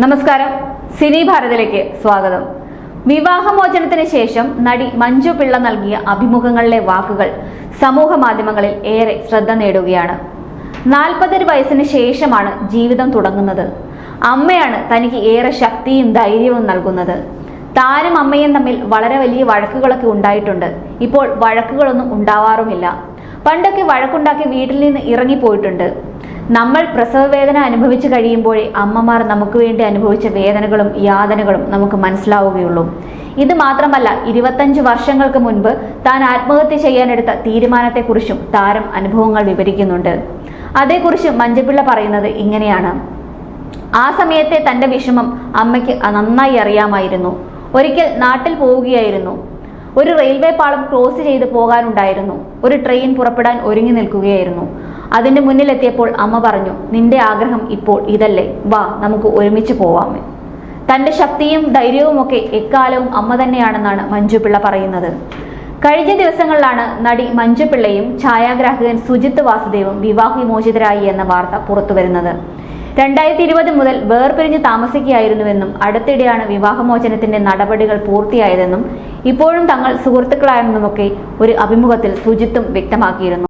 നമസ്കാരം, സിനി ഭാരതിലേക്ക് സ്വാഗതം. വിവാഹമോചനത്തിന് ശേഷം നടി മഞ്ജു പിള്ള നൽകിയ അഭിമുഖങ്ങളിലെ വാക്കുകൾ സമൂഹ മാധ്യമങ്ങളിൽ ഏറെ ശ്രദ്ധ നേടുകയാണ്. 40 വയസ്സിന് ശേഷമാണ് ജീവിതം തുടങ്ങുന്നത്. അമ്മയാണ് തനിക്ക് ഏറെ ശക്തിയും ധൈര്യവും നൽകുന്നത്. താനും അമ്മയും തമ്മിൽ വളരെ വലിയ വഴക്കുകളൊക്കെ ഉണ്ടായിട്ടുണ്ട്. ഇപ്പോൾ വഴക്കുകളൊന്നും ഉണ്ടാവാറുമില്ല. പണ്ടൊക്കെ വഴക്കുണ്ടാക്കി വീട്ടിൽ നിന്ന് ഇറങ്ങിപ്പോയിട്ടുണ്ട്. നമ്മൾ പ്രസവ വേദന അനുഭവിച്ചു കഴിയുമ്പോഴേ അമ്മമാർ നമുക്ക് വേണ്ടി അനുഭവിച്ച വേദനകളും യാതനകളും നമുക്ക് മനസ്സിലാവുകയുള്ളൂ. ഇത് മാത്രമല്ല, 25 വർഷങ്ങൾക്ക് മുൻപ് താൻ ആത്മഹത്യ ചെയ്യാനെടുത്ത തീരുമാനത്തെക്കുറിച്ചും താരം അനുഭവങ്ങൾ വിവരിക്കുന്നുണ്ട്. അതേക്കുറിച്ച് മഞ്ജുപിള്ള പറയുന്നത് ഇങ്ങനെയാണ്: ആ സമയത്തെ തന്റെ വിഷമം അമ്മയ്ക്ക് നന്നായി അറിയാമായിരുന്നു. ഒരിക്കൽ നാട്ടിൽ പോവുകയായിരുന്നു. ഒരു റെയിൽവേ പാളം ക്രോസ് ചെയ്ത് പോകാനുണ്ടായിരുന്നു. ഒരു ട്രെയിൻ പുറപ്പെടാൻ ഒരുങ്ങി നിൽക്കുകയായിരുന്നു. അതിന്റെ മുന്നിലെത്തിയപ്പോൾ അമ്മ പറഞ്ഞു, നിന്റെ ആഗ്രഹം ഇപ്പോൾ ഇതല്ലേ, വാ നമുക്ക് ഒരുമിച്ച് പോവാമേ. തന്റെ ശക്തിയും ധൈര്യവും ഒക്കെ എക്കാലവും അമ്മ തന്നെയാണെന്നാണ് മഞ്ജുപിള്ള പറയുന്നത്. കഴിഞ്ഞ ദിവസങ്ങളിലാണ് നടി മഞ്ജുപിള്ളയും ഛായാഗ്രാഹകൻ സുജിത് വാസുദേവും വിവാഹവിമോചിതരായി എന്ന വാർത്ത പുറത്തുവരുന്നത്. 2020 മുതൽ വേർപിരിഞ്ഞ് താമസിക്കുകയായിരുന്നുവെന്നും അടുത്തിടെയാണ് വിവാഹമോചനത്തിന്റെ നടപടികൾ പൂർത്തിയായതെന്നും ഇപ്പോഴും തങ്ങൾ സുഹൃത്തുക്കളാണെന്നുമൊക്കെ ഒരു അഭിമുഖത്തിൽ സുജിത്തും വ്യക്തമാക്കിയിരുന്നു.